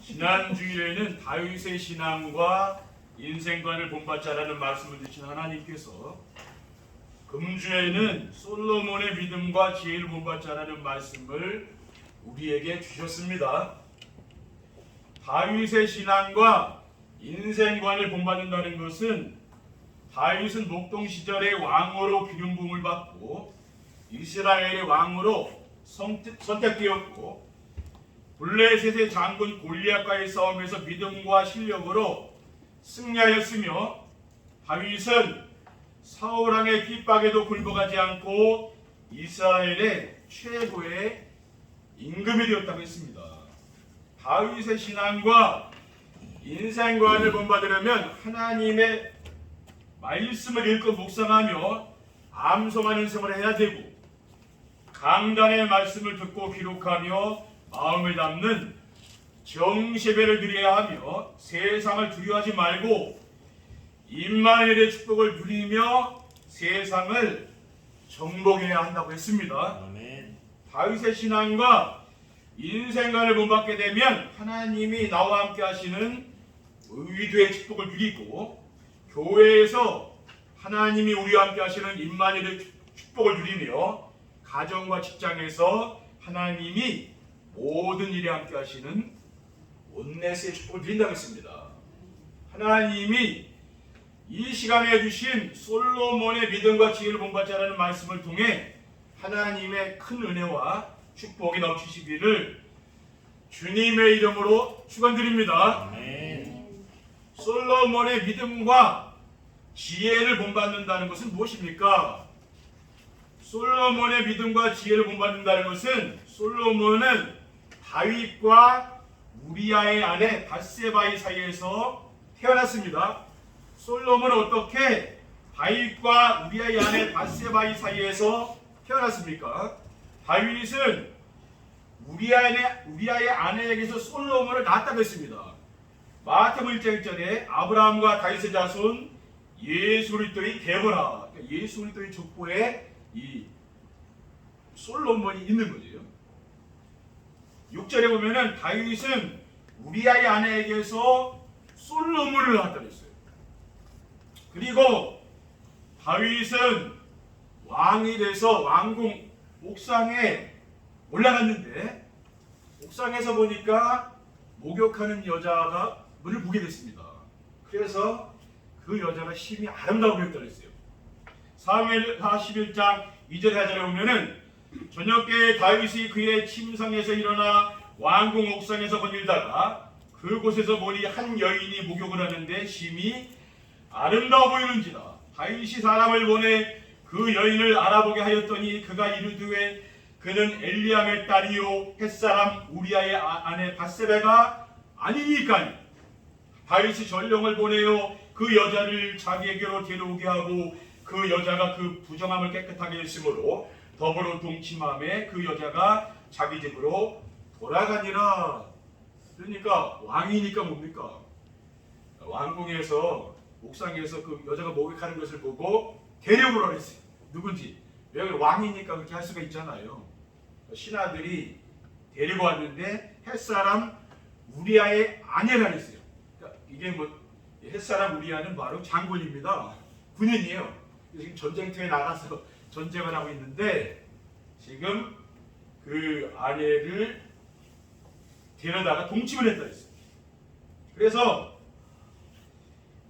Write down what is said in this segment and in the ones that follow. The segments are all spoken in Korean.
지난 주일에는 다윗의 신앙과 인생관을 본받자라는 말씀을 주신 하나님께서 금주에는 솔로몬의 믿음과 지혜를 본받자라는 말씀을 우리에게 주셨습니다. 다윗의 신앙과 인생관을 본받는다는 것은 다윗은 목동 시절에 왕으로 기름 부음을 받고 이스라엘의 왕으로 선택되었고 블레셋의 장군 골리앗과의 싸움에서 믿음과 실력으로 승리하였으며 다윗은 사울 왕의 핍박에도 굴복하지 않고 이스라엘의 최고의 임금이 되었다고 했습니다. 다윗의 신앙과 인생관을 본받으려면 하나님의 말씀을 읽고 묵상하며 암송하는 생활을 해야 되고 강단의 말씀을 듣고 기록하며 마음을 담는 정시배를 드려야 하며 세상을 두려워하지 말고 임마누엘의 축복을 누리며 세상을 정복해야 한다고 했습니다. 아멘. 다윗의 신앙과 인생관을 본받게 되면 하나님이 나와 함께 하시는 의도의 축복을 누리고 교회에서 하나님이 우리와 함께 하시는 임마누엘의 축복을 누리며 가정과 직장에서 하나님이 모든 일에 함께 하시는 온네스의 축복을 드린다고 했습니다. 하나님이 이 시간에 주신 솔로몬의 믿음과 지혜를 본받자라는 말씀을 통해 하나님의 큰 은혜와 축복이 넘치시기를 주님의 이름으로 축원드립니다. 아멘. 솔로몬의 믿음과 지혜를 본받는다는 것은 무엇입니까? 솔로몬의 믿음과 지혜를 본받는다는 것은 솔로몬은 다윗과 우리아의 아내 밧세바의 사이에서 태어났습니다. 솔로몬은 어떻게 다윗과 우리아의 아내 밧세바의 사이에서 태어났습니까? 다윗은 우리아의 아내에게서 솔로몬을 낳았다고 했습니다. 마태복음 1장 1절에 아브라함과 다윗의 자손 예수 그리스도의 계보라. 예수 그리스도의 족보에 이 솔로몬이 있는 거죠. 6절에 보면은 다윗은 우리아의 아내에게서 솔로몬을 낳았다고 했어요. 그리고 다윗은 왕이 돼서 왕궁 옥상에 올라갔는데 옥상에서 보니까 목욕하는 여자가 문을 보게 됐습니다. 그래서 그 여자가 심히 아름다워 보였다고 했어요. 사무엘 41장 2절에 하절에 보면은 저녁에 다윗이 그의 침상에서 일어나 왕궁 옥상에서 거닐다가 그곳에서 보니 한 여인이 목욕을 하는데 심히 아름다워 보이는지라. 다윗이 사람을 보내 그 여인을 알아보게 하였더니 그가 이르되 그는 엘리암의 딸이요 햇사람 우리아의 아내 밧세바가 아니니까. 다윗이 전령을 보내어 그 여자를 자기에게로 데려오게 하고 그 여자가 그 부정함을 깨끗하게 했으므로 더불어 동침함에 그 여자가 자기 집으로 돌아가니라. 그러니까 왕이니까 뭡니까? 왕궁에서 옥상에서 그 여자가 목욕하는 것을 보고 데려오라고 했어요. 누군지. 왜 왕이니까 그렇게 할 수가 있잖아요. 신하들이 데리고 왔는데 햇사람 우리아의 아내라 했어요. 그러니까 이게 뭐 햇사람 우리아는 바로 장군입니다. 군인이에요. 지금 전쟁터에 나가서 전쟁을 하고 있는데 지금 그 아내를 데려다가 동침을 했다 했어요. 그래서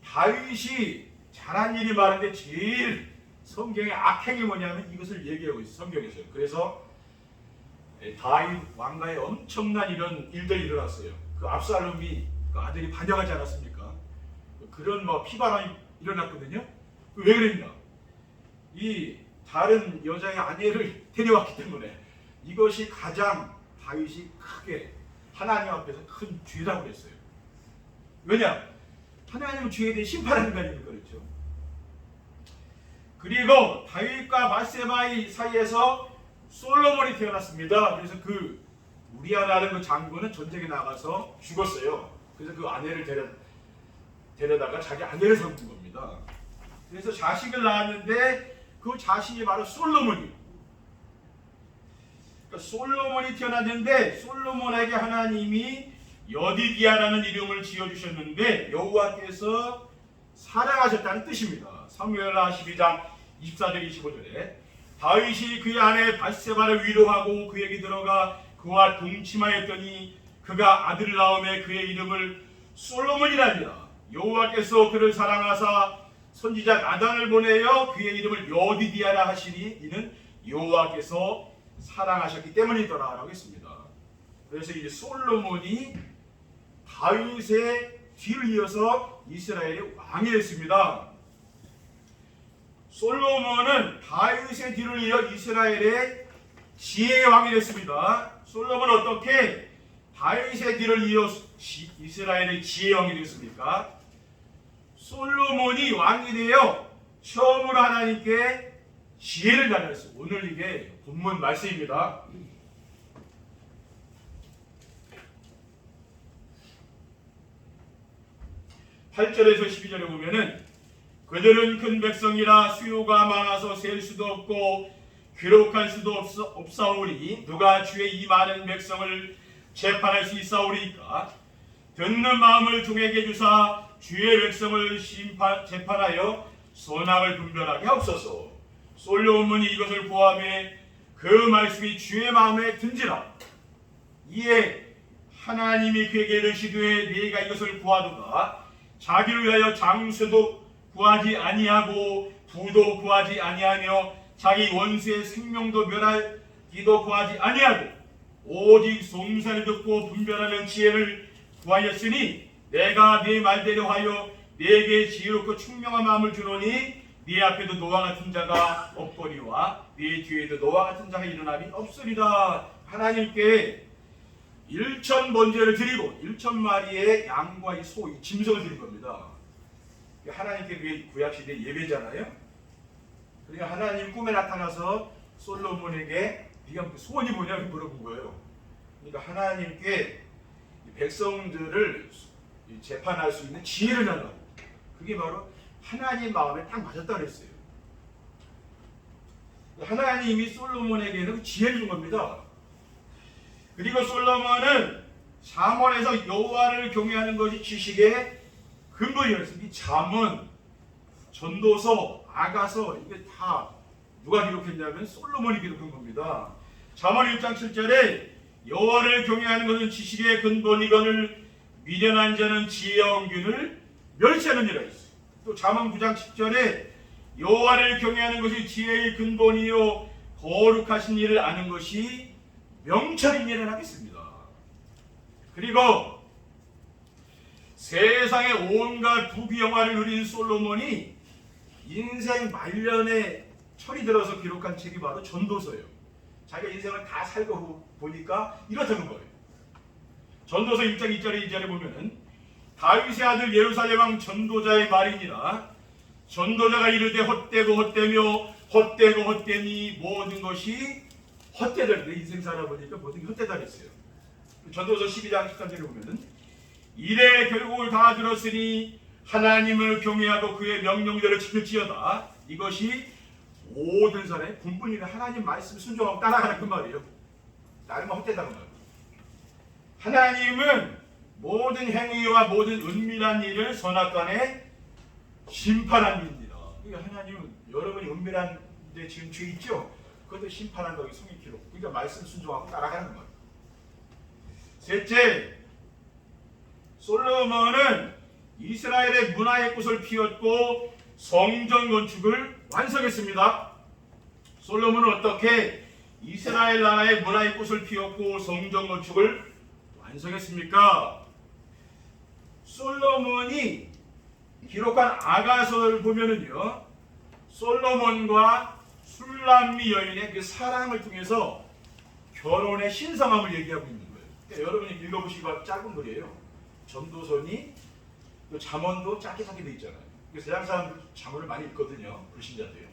다윗이 잘한 일이 많은데 제일 성경의 악행이 뭐냐면 이것을 얘기하고 있어요. 성경에서요. 그래서 다윗 왕가에 엄청난 이런 일들이 일어났어요. 그 압살롬이 그 아들이 반역하지 않았습니까? 그런 뭐 피바람이 일어났거든요. 왜 그랬냐? 이 다른 여자의 아내를 데려왔기 때문에 이것이 가장 다윗이 크게 하나님 앞에서 큰 죄라고 했어요. 왜냐? 하나님은 죄에 대해 심판하는 거 아닙니까? 그렇죠? 그리고 다윗과 밧세바의 사이에서 솔로몬이 태어났습니다. 그래서 그 우리아라는 그 장군은 전쟁에 나가서 죽었어요. 그래서 그 아내를 데려다가 자기 아내를 삼은 겁니다. 그래서 자식을 낳았는데 그 자식이 바로 솔로몬이에요. 그러니까 솔로몬이 태어났는데 솔로몬에게 하나님이 여디디아라는 이름을 지어주셨는데 여호와께서 사랑하셨다는 뜻입니다. 사무엘하 12장 24절 25절에 다윗이 그의 아내 바세바를 위로하고 그에게 들어가 그와 동침하였더니 그가 아들을 낳음에 그의 이름을 솔로몬이라니라. 여호와께서 그를 사랑하사 선지자 나단을 보내어 그의 이름을 여디디아라 하시니 이는 여호와께서 사랑하셨기 때문이더라 라고 했습니다. 그래서 이제 솔로몬이 다윗의 뒤를 이어서 이스라엘의 왕이 됐습니다. 솔로몬은 다윗의 뒤를 이어 이스라엘의 지혜의 왕이 됐습니다. 솔로몬은 어떻게 다윗의 뒤를 이어 이스라엘의 지혜의 왕이 됐습니까? 솔로몬이 왕이 되어 처음으로 하나님께 지혜를 달랐어요. 오늘 이게 본문 말씀입니다. 8절에서 12절에 보면은 그들은 큰 백성이라 수요가 많아서 셀 수도 없고 기록할 수도 없사오니 누가 주의 이 많은 백성을 재판할 수 있사오리까? 듣는 마음을 종에게 주사 주의 백성을 재판하여 선악을 분별하게 하옵소서. 솔로몬이 이것을 보아매 그 말씀이 주의 마음에 든지라. 이에 하나님이 그에게 이르시되 네가 이것을 구하도다. 자기를 위하여 장수도 구하지 아니하고 부도 구하지 아니하며 자기 원수의 생명도 멸하기도 구하지 아니하고 오직 송사를 듣고 분별하는 지혜를 구하였으니 내가 네 말대로 하여 네게 지혜롭고 총명한 마음을 주노니 네 앞에도 노와 같은 자가 없거니와 네 뒤에도 노와 같은 자가 일어남이 없으리라. 하나님께 1천 번제를 드리고 1,000마리의 양과 이 소, 이 짐승을 드린 겁니다. 하나님께 구약시대 예배잖아요. 그러니까 하나님 꿈에 나타나서 솔로몬에게 네가 소원이 뭐냐고 물어본 거예요. 그러니까 하나님께 백성들을 재판할 수 있는 지혜를 달라고. 그게 바로 하나님 마음에 딱 맞았다 그랬어요. 하나님이 솔로몬에게는 그 지혜를 준 겁니다. 그리고 솔로몬은 잠언에서 여호와를 경외하는 것이 지식의 근본이었습니다. 이 잠언, 전도서, 아가서 이게 다 누가 기록했냐면 솔로몬이 기록한 겁니다. 잠언 1장 7절에 여호와를 경외하는 것은 지식의 근본이거늘 미련한 자는 지혜의 언균을 멸시하느니라 했어요. 또 잠언 9장 10절에 여호와를 경외하는 것이 지혜의 근본이요 거룩하신 일을 아는 것이 명철입니다라고 하겠습니다. 그리고 세상의 온갖 부귀영화를 누린 솔로몬이 인생 말년에 철이 들어서 기록한 책이 바로 전도서예요. 자기가 인생을 다 살고 보니까 이렇다는 거예요. 전도서 1장 2절에 2절에 보면은 다윗의 아들 예루살렘 왕 전도자의 말이니라. 전도자가 이르되 헛되고 헛되며 헛되고 헛되니 모든 것이 헛되다. 내 인생 살아보니까 모든 게 헛되다 했어요. 전도서 12장 13절에 보면은 이래 결국을 다 들었으니 하나님을 경외하고 그의 명령대로 지킬지어다. 이것이 모든 사람의 본분이라. 하나님 말씀 순종하고 따라가는 그 말이에요. 나름은 헛되다는 말이에요. 하나님은 모든 행위와 모든 은밀한 일을 선악간에 심판한 일입니다. 그러니까 하나님은 여러분이 은밀한 데 지은 죄 있죠? 그것도 심판한다고 성경 기록. 그러니까 말씀 순종하고 따라가는 거예요. 셋째, 솔로몬은 이스라엘의 문화의 꽃을 피웠고 성전 건축을 완성했습니다. 솔로몬은 어떻게 이스라엘 나라의 문화의 꽃을 피웠고 성전 건축을 완성했습니까? 솔로몬이 기록한 아가서를 보면은요, 솔로몬과 술람미 여인의 그 사랑을 통해서 결혼의 신성함을 얘기하고 있는 거예요. 그러니까 여러분이 읽어보시고 짧은 글이에요. 전도서니 또 잠언도 짧게 돼 있잖아요. 세상 사람들 잠언을 많이 읽거든요. 불신자도요.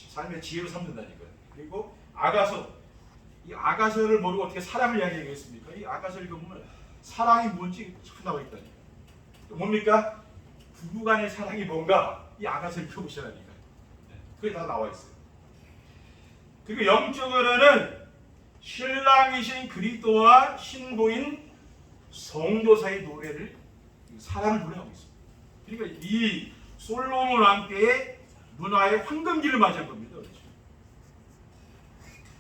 삶의 지혜로 삼는다니까요. 그리고 아가서, 이 아가서를 모르고 어떻게 사랑을 이야기하겠습니까? 이 아가서를 읽으면 사랑이 뭔지 자꾸 나와 있다니까요. 뭡니까? 부부간의 사랑이 뭔가 이 아가서를 읽어보시라니까요. 그게 다 나와 있어요. 그리고 영적으로는 신랑이신 그리스도와 신부인 성도사의 노래를 사랑을 노래하고 있습니다. 그러니까 이 솔로몬 왕 때의 문화의 황금기를 맞이한 겁니다. 그렇죠?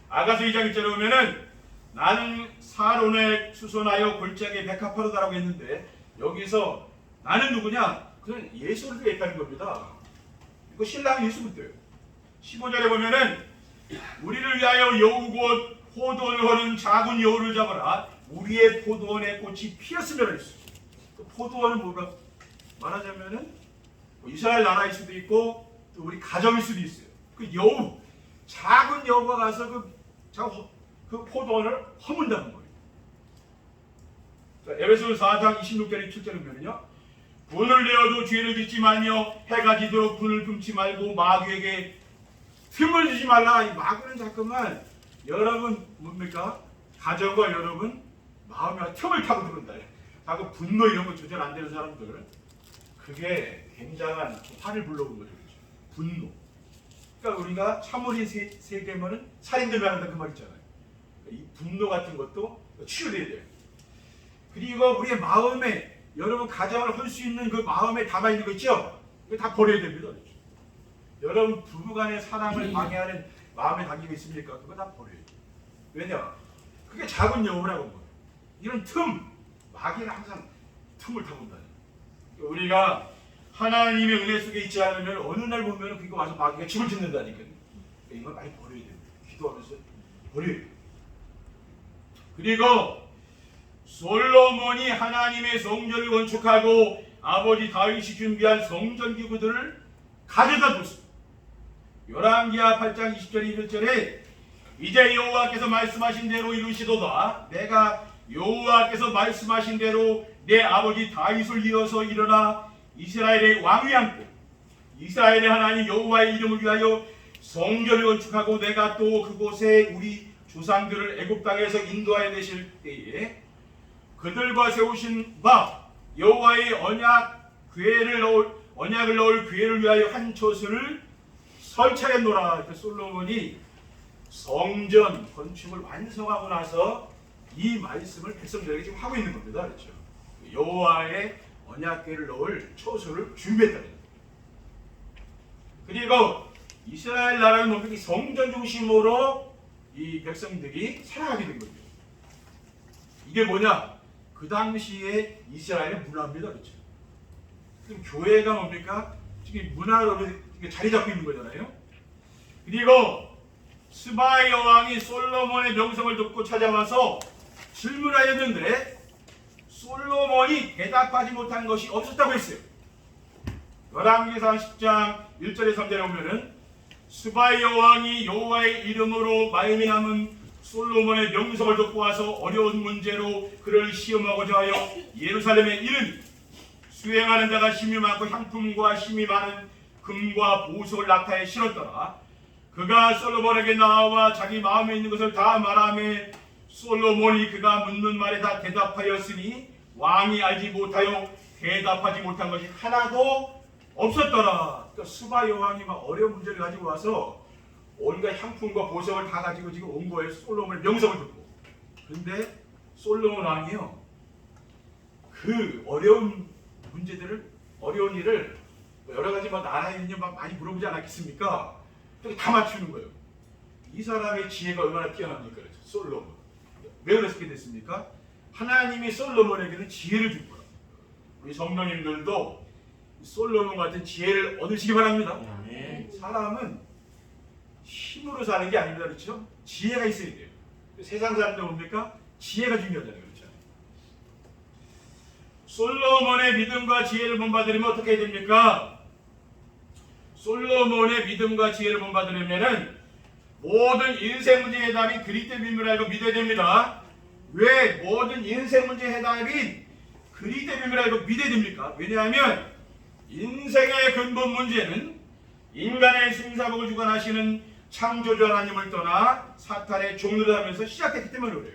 아가서 2장 1절에 보면은 나는 사론에 수선하여 골짜기에 백합화로다라고 했는데 여기서 나는 누구냐? 그는 예수를 얘기하는 겁니다. 이거 신랑 예수 그때요. 15절에 보면은 우리를 위하여 여우 곧 포도원을 허는 작은 여우를 잡아라. 우리의 포도원에 꽃이 피었으면 했어. 그 포도원은 뭐가 말하자면은 뭐 이스라엘 나라일 수도 있고 또 우리 가정일 수도 있어요. 그 여우 작은 여우가 가서 그 포도원을 허문다는 거예요. 에베소서 4장 26절 27절을 보면요. 분을 내어도 죄를 짓지 말며 해가 지도록 분을 품지 말고 마귀에게 틈을 주지 말라. 이 마귀는 자꾸만 여러분 뭡니까? 가정과 여러분 마음에 틈을 타고 들어온다. 자꾸 분노 이런 거 조절 안 되는 사람들 그게 굉장한 화를 불러오는 거죠. 분노. 그러니까 우리가 참으린 세계면은 살인들 만한다 그 말 있잖아요. 이 분노 같은 것도 치유돼야 돼요. 그리고 우리의 마음에 여러분 가정을 할 수 있는 그 마음에 담아 있는 거 있죠? 이거 다 버려야 됩니다. 그렇죠? 여러분 부부간의 사랑을 방해하는 마음에 담기고 있습니까? 그거 다 버려야 돼요. 왜냐? 그게 작은 여우라고 한 거예요. 이런 틈, 마귀는 항상 틈을 타고 온다. 우리가 하나님의 은혜 속에 있지 않으면 어느 날 보면 그거 와서 마귀가 집을 짓는다니까요. 이걸 많이 버려야 돼요. 기도하면서 버려야 돼요. 그리고 솔로몬이 하나님의 성전을 건축하고 아버지 다윗이 준비한 성전 기구들을 가져다 줬습니다. 열왕기하 8장 20절 21절에 이제 여호와께서 말씀하신 대로 이루시도다. 내가 여호와께서 말씀하신 대로 내 아버지 다윗을 이어서 일어나 이스라엘의 왕위 앉고 이스라엘의 하나님 여호와의 이름을 위하여 성전을 건축하고 내가 또 그곳에 우리 조상들을 애굽 땅에서 인도하여 내실 때에 그들과 세우신 바 여호와의 언약을 넣을 궤를 위하여 한 초소를 설치하였노라. 그러니까 솔로몬이 성전 건축을 완성하고 나서 이 말씀을 백성들에게 지금 하고 있는 겁니다. 그렇죠? 여호와의 언약궤를 넣을 초소를 준비했다. 그리고 이스라엘 나라는 뭡니까? 성전 중심으로 이 백성들이 살아가게 된 거죠. 이게 뭐냐? 그 당시에 이스라엘의 문화입니다. 그렇죠? 그럼 교회가 뭡니까? 지금 문화로 자리 잡고 있는 거잖아요. 그리고 스바의 여왕이 솔로몬의 명성을 듣고 찾아와서 질문하였는데 솔로몬이 대답하지 못한 것이 없었다고 했어요. 열왕기상 10장 1절에 3절에 보면은 스바의 여왕이 여호와의 이름으로 마음이 남은 솔로몬의 명성을 듣고 와서 어려운 문제로 그를 시험하고자 하여 예루살렘에 이르니 수행하는 자가 힘이 많고 향품과 힘이 많은 금과 보석을 낙타에 실었더라. 그가 솔로몬에게 나와 자기 마음에 있는 것을 다 말하며 솔로몬이 그가 묻는 말에 다 대답하였으니 왕이 알지 못하여 대답하지 못한 것이 하나도 없었더라. 그러니까 스바 여왕이 막 어려운 문제를 가지고 와서 온갖 향품과 보석을 다 가지고 지금 온 거예요. 솔로몬의 명성을 듣고. 근데 솔로몬 왕이요, 그 어려운 문제들을, 어려운 일을 여러 가지 나라에 있는 많이 물어보지 않았겠습니까? 다 맞추는 거예요. 이 사람의 지혜가 얼마나 뛰어납니까? 그렇죠? 솔로몬. 왜 그렇게 됐습니까? 하나님이 솔로몬에게는 지혜를 준 거예요. 우리 성도님들도 솔로몬 같은 지혜를 얻으시기 바랍니다. 사람은 힘으로 사는 게 아닙니다. 그렇죠? 지혜가 있어야 돼요. 세상 사람들 뭡니까? 지혜가 중요하잖아요. 그렇죠? 솔로몬의 믿음과 지혜를 본받으려면 어떻게 해야 됩니까? 솔로몬의 믿음과 지혜를 본받으려면 모든 인생 문제의 해답이 그리스도의 비밀을 알고 믿어야 됩니다. 왜 모든 인생 문제의 해답이 그리스도의 비밀을 알고 믿어야 됩니까? 왜냐하면 인생의 근본 문제는 인간의 승사복을 주관하시는 창조주 하나님을 떠나 사탄의 종노릇 하면서 시작했기 때문에 그래요.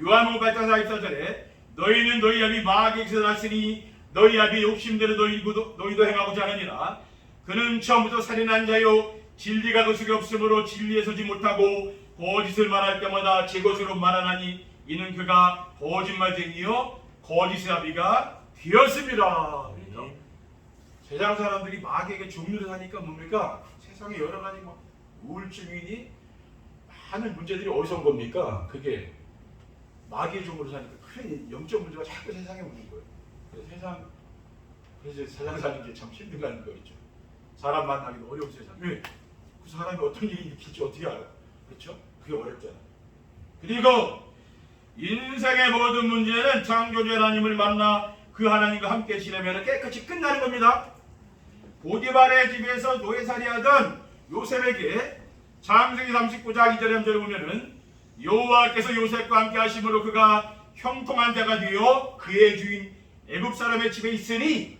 요한복음 8장 44절에 너희는 너희 아비 마귀에게서 났으니 너희 아비 욕심대로 너희도 행하고자 하느니라. 그는 처음부터 살인한 자요 진리가 그 속에 없으므로 진리에 서지 못하고 거짓을 말할 때마다 제 것으로 말하나니 이는 그가 거짓말쟁이요 거짓의 아비가 되었습니다. 그러니까 세상 사람들이 마귀에게 종류를 사니까 뭡니까? 세상에 여러 가지 막 우울증이니 많은 문제들이 어디서 온 겁니까? 그게 마귀의 종으로 사니까 큰 영적 문제가 자꾸 세상에 오는 거예요. 그래서 세상 사는 게 참 힘들다는 거 있죠. 사람 만나기도 어려운 세상. 왜? 그 사람이 어떤 일이 일으킬지 어떻게 알아요? 그렇죠? 그게 어렵잖아요. 그리고 인생의 모든 문제는 창조주 하나님을 만나 그 하나님과 함께 지내면 깨끗이 끝나는 겁니다. 보디발의 집에서 노예살이하던 요셉에게 창세기 39장 2절에 3절에 보면은 여호와께서 요셉과 함께 하심으로 그가 형통한 자가 되어 그의 주인 애굽 사람의 집에 있으니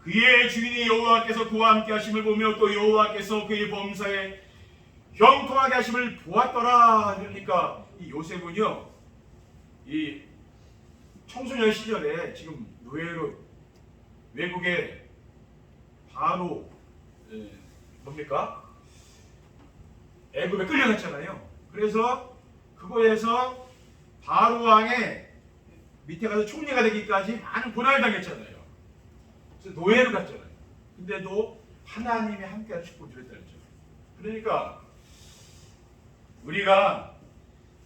그의 주인이 여호와께서 그와 함께 하심을 보며 또 여호와께서 그의 범사에 형통하게 하심을 보았더라. 그러니까 이 요셉은요, 이 청소년 시절에 지금 노예로 외국에 바로 뭡니까? 애굽에 끌려갔잖아요. 그래서 그거에서 바로 왕의 밑에 가서 총리가 되기까지 많은 고난을 당했잖아요. 그래서 노예로 갔잖아요. 근데도 하나님이 함께하는 축복을 주었다는 거죠. 그러니까 우리가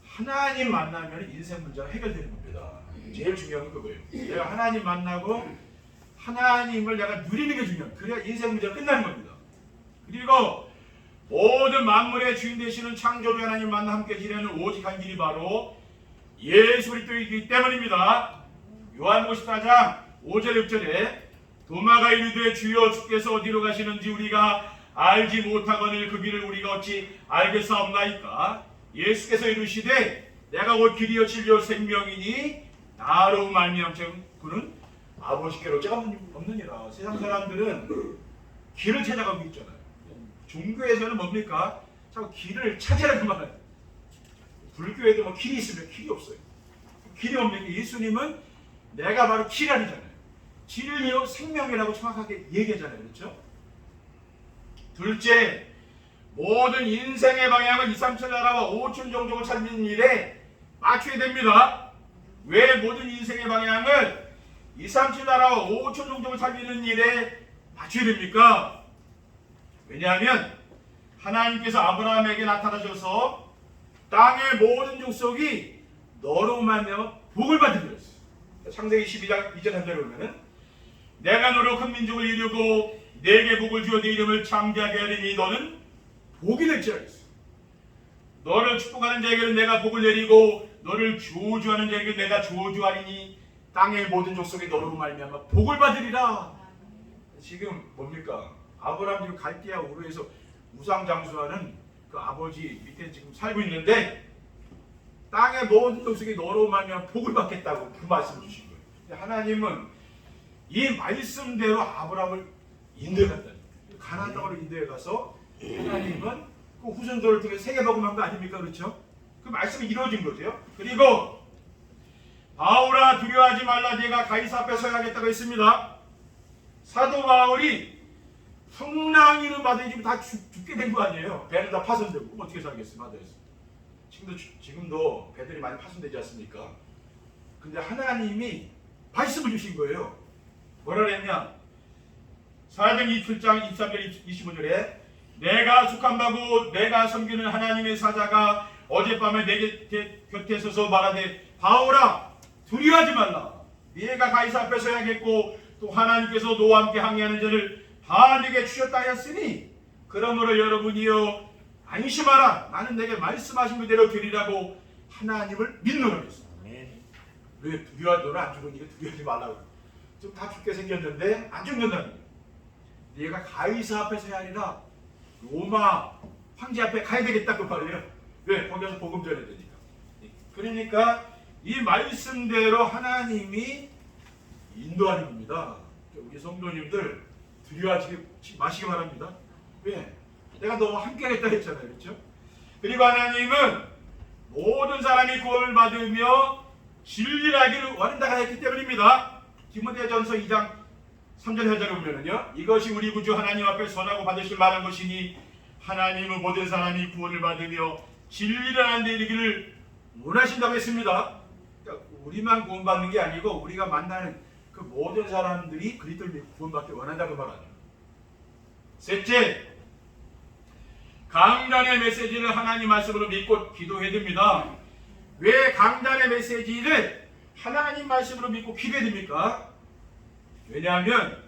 하나님 만나면 인생 문제가 해결되는 겁니다. 제일 중요한 건 그거예요. 내가 하나님 만나고 하나님을 내가 누리는 게 중요해요. 그래야 인생 문제가 끝나는 겁니다. 그리고 모든 만물의 주인 되시는 창조주 하나님 만나 함께 지내는 오직 한 길이 바로 예수 그리스도이기 때문입니다. 요한복음 14장 5절 6절에 도마가 이르되 주여 주께서 어디로 가시는지 우리가 알지 못하거늘 그 길을 우리가 어찌 알겠사옵나이까. 예수께서 이르시되 내가 곧 길이요 진리요 생명이니 나로 말미암아 그는 아버지께로 없느니라. 세상 사람들은 길을 찾아가고 있잖아요. 종교에서는 뭡니까? 자꾸 길을 찾으라고 말해요. 불교에도 뭐 길이 있으면 길이 없어요. 길이 없는 게 예수님은 내가 바로 길 아니잖아요. 진리요 생명이라고 정확하게 얘기하잖아요. 그렇죠? 둘째, 모든 인생의 방향을 2, 3천 나라와 5천 종족을 살리는 일에 맞춰야 됩니다. 왜 모든 인생의 방향을 2, 3천 나라와 5천 종족을 살리는 일에 맞춰야 됩니까? 왜냐하면 하나님께서 아브라함에게 나타나셔서 땅의 모든 족속이 너로 말미암아 복을 받으리라 했어요. 창세기 12장 2절 3절에 보면은 내가 너로 큰 민족을 이루고 내게 복을 주어 네 이름을 창대하게 하리니 너는 복이 될지라 했어요. 너를 축복하는 자에게는 내가 복을 내리고 너를 저주하는 자에게 내가 저주하리니 땅의 모든 족속이 너로 말미암아 복을 받으리라. 지금 뭡니까? 아브라함 지금 갈대아 우르에서 우상 장수하는 그 아버지 밑에 지금 살고 있는데 땅의 모든 족속이 너로 말미암아 복을 받겠다고 그 말씀을 주신 거예요. 하나님은 이 말씀대로 아브라함을 인도해 갔다. 가나안 땅으로 인도해 가서 하나님은 그 후손들을 통해 세계 복음한 거 아닙니까? 그렇죠? 그 말씀이 이루어진 거죠. 그리고 바울아 두려워하지 말라 네가 가이사 앞에 서야겠다고 했습니다. 사도 바울이 풍랑이는 바다에 지금 다 죽게 된 거 아니에요. 배는 다 파손되고 어떻게 살겠어요 바다에서. 지금도 배들이 많이 파손되지 않습니까? 근데 하나님이 말씀을 주신 거예요. 뭐라 그랬냐? 사도행 27장 23절 25절에 내가 속한 바고 내가 섬기는 하나님의 사자가 어젯밤에 내 곁에 서서 말하되 바울아 두려워하지 말라. 네가 가이사 앞에 서야겠고 또 하나님께서 너와 함께 항해하는 자를 다 네게 주셨다 하였으니 그러므로 여러분이여 안심하라. 나는 내게 말씀하신 그대로 되리라고 하나님을 믿노라 했습니다. 왜 두려워하지 너는 안 죽으니까 두려워하지 말라고. 좀 다 죽게 생겼는데 안 죽는다는 거예요. 네가 가이사 앞에 서야 아니라 로마 황제 앞에 가야 되겠다고 말해요. 왜? 거기서 복음 전해야 되니까. 그러니까 이 말씀대로 하나님이 인도하는 겁니다. 우리 성도님들 두려워하지 마시기 바랍니다. 왜? 내가 너와 함께 하겠다 했잖아요. 그렇죠? 그리고 하나님은 모든 사람이 구원을 받으며 진리하기를 원한다고 했기 때문입니다. 디모데전서 2장 3절 4절에 보면은요. 이것이 우리 구주 하나님 앞에 선하고 받으실 만한 것이니 하나님은 모든 사람이 구원을 받으며 진리를 하는 데 이르기를 원하신다고 했습니다. 우리만 구원받는 게 아니고 우리가 만나는 그 모든 사람들이 그리스도를 구원받기 원한다고 말하죠. 셋째, 강단의 메시지를 하나님 말씀으로 믿고 기도해야 됩니다. 왜 강단의 메시지를 하나님 말씀으로 믿고 기도해야 됩니까? 왜냐하면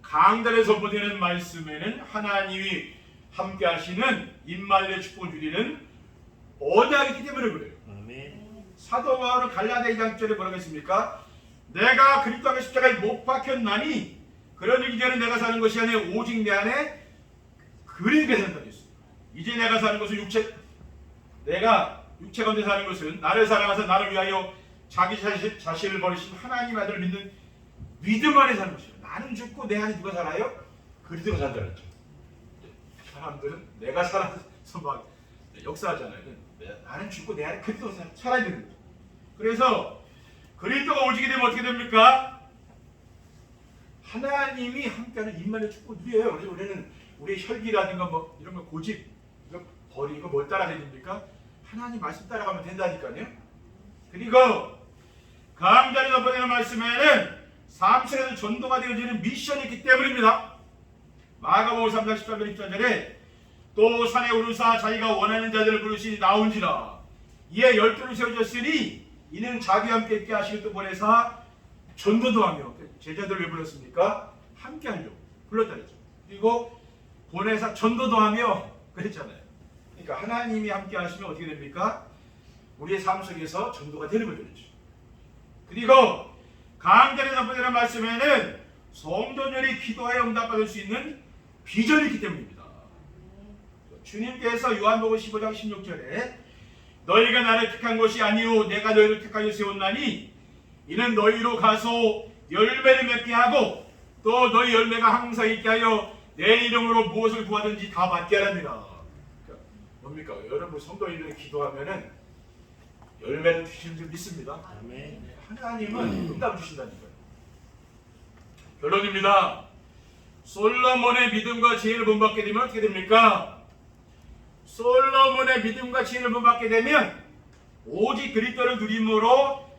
강단에 선포되는 말씀에는 하나님이 함께 하시는 임마누엘의 축복을 누리는 언약이 있기 때문에 그래요. 사도 바울은 갈라디아 2장 1절에 뭐라고 했습니까? 내가 그리스도 안에 십자가에 못 박혔나니 그러니 이제는 내가 사는 것이 아니라 오직 내 안에 그리스도가 산다 했습니다. 이제 내가 사는 것은 내가 육체 가운데 사는 것은 나를 사랑하사 나를 위하여 자기 자신을 버리신 하나님 아들을 믿는 믿음 안에 사는 것이에요. 나는 죽고 내 안에 누가 살아요? 그리스도가 산다 그랬죠. 사람들은 내가 살아서 막 역사하잖아요. 나는 죽고 내 안에 그리스도가 살아야 되는 거죠. 그래서 그리스도가 오시게 되면 어떻게 됩니까? 하나님이 함께하는 임마누엘 축복을 누려요. 그래서 우리는 우리의 혈기라든가 뭐 이런 거 고집 이거 버리고 뭘 따라가야 됩니까? 하나님 말씀 따라가면 된다니까요. 그리고 강단에 선포되는 말씀에는 삶 속에서 전도가 되어지는 미션이 있기 때문입니다. 마가복음 3장 13절 14절에 또 산에 오르사 자기가 원하는 자들을 부르시 나온지라 이에 12를 세우셨으니 이는 자기와 함께 있게 하시고 또 보내사 전도도 하며 제자들을 왜 불렀습니까? 함께 하려고 불렀다 그랬죠. 그리고 보내사 전도도 하며 그랬잖아요. 그러니까 하나님이 함께 하시면 어떻게 됩니까? 우리의 삶 속에서 전도가 되는 거죠. 그리고 강단에 선포되는 말씀에는 성도들이 기도하여 응답받을 수 있는 비전이 있기 때문입니다. 주님께서 요한복음 15장 16절에 너희가 나를 택한 것이 아니오 내가 너희를 택하여 세웠나니 이는 너희로 가서 열매를 맺게 하고 또 너희 열매가 항상 있게 하여 내 이름으로 무엇을 구하든지 다 받게 하랍니다. 그러니까 뭡니까? 여러분 성도인들이 기도하면은 열매를 주시는 줄 믿습니다. 하나님은 응답 주신다니까요. 결론입니다. 솔로몬의 믿음과 지혜를 본받게 되면 어떻게 됩니까? 솔로몬의 믿음과 지혜를 본받게 되면 오직 그리스도를 누림으로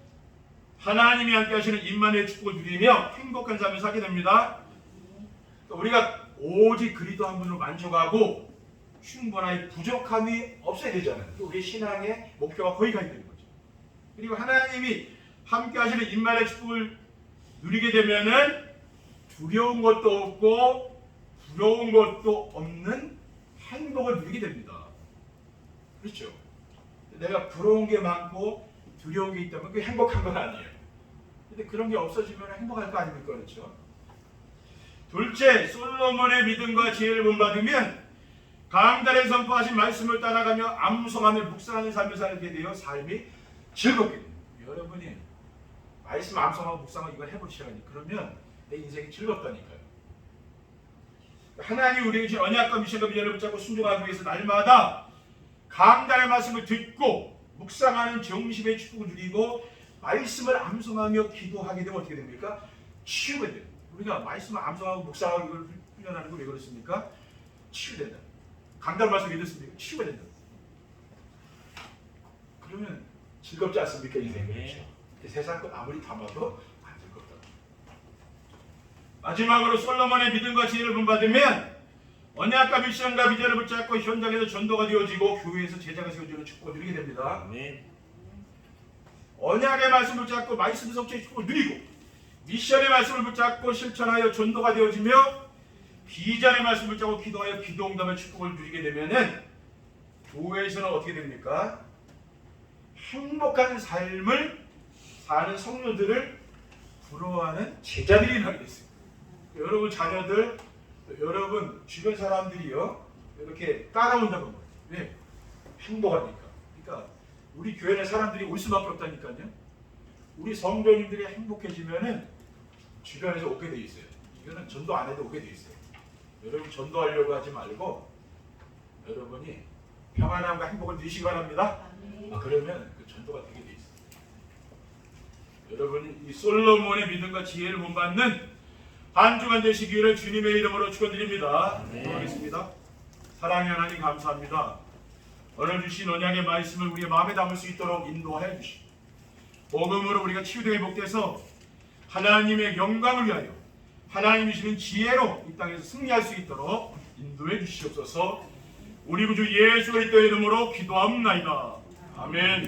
하나님이 함께 하시는 임마누엘 축복을 누리며 행복한 삶을 살게 됩니다. 우리가 오직 그리스도 한 분으로 만족하고 충분하게 부족함이 없어야 되잖아요. 우리 신앙의 목표가 거기 가 있는 거죠. 그리고 하나님이 함께 하시는 임마누엘 축복을 누리게 되면은 두려운 것도 없고 부러운 것도 없는 행복을 누리게 됩니다. 그렇죠? 내가 부러운 게 많고 두려운 게 있다면 그게 행복한 건 아니에요. 근데 그런 게 없어지면 행복할 거 아닙니까? 그렇죠? 둘째, 솔로몬의 믿음과 지혜를 본받으면 강단에 선포하신 말씀을 따라가며 암송하며 묵상하는 삶을 살게 되어 삶이 즐겁게 됩니다. 여러분이 말씀 암송하고 묵상하고 이걸 해보시라니 그러면 내 인생이 즐겁다니까요. 하나님 우리에게 주신 언약과 미션과 비전을 붙잡고 순종하기 위해서 날마다 강단의 말씀을 듣고 묵상하는 정심의 축복을 누리고 말씀을 암송하며 기도하게 되면 어떻게 됩니까? 치유가 돼요. 우리가 말씀을 암송하고 묵상하고 이걸 훈련하는 거 왜 그렇습니까? 치유된다. 강단 말씀 믿었습니까? 치유가 된다. 그러면 즐겁지 않습니까? 인생이. 그렇죠. 세상 것 아무리 담아도 안 즐겁다. 마지막으로 솔로몬의 믿음과 지혜를 본받으면 언약과 미션과 비전을 붙잡고 현장에서 전도가 되어지고 교회에서 제자가 세워지는 축복을 누리게 됩니다. 언약의 말씀을 붙잡고 말씀 성취의 축복을 누리고 미션의 말씀을 붙잡고 실천하여 전도가 되어지며 비전의 말씀을 붙잡고 기도하여 기도응답의 축복을 누리게 되면은 교회에서는 어떻게 됩니까? 행복한 삶을 사는 성도들을 부러워하는 제자들이 나게 됐습니다. 여러분 자녀들, 여러분 주변 사람들이요 이렇게 따라온다고 말이에요. 왜? 행복하니까. 그러니까 우리 교회는 사람들이 올 수밖에 없다니까요. 우리 성도님들이 행복해지면은 주변에서 오게 돼 있어요. 이거는 전도 안 해도 오게 돼 있어요. 여러분 전도하려고 하지 말고 여러분이 평안함과 행복을 누리시기 바랍니다. 그러면 그 전도가 되게 돼 있어요. 여러분이 이 솔로몬의 믿음과 지혜를 본받는 한 주간 되시기를 주님의 이름으로 축원드립니다. 기도하겠습니다. 사랑의 하나님 감사합니다. 오늘 주신 언약의 말씀을 우리의 마음에 담을 수 있도록 인도하여 주시고 복음으로 우리가 치유되게 복돼서 하나님의 영광을 위하여 하나님이 주시는 지혜로 이 땅에서 승리할 수 있도록 인도해 주시옵소서. 우리 구주 예수 그리스도의 이름으로 기도합나이다. 아멘.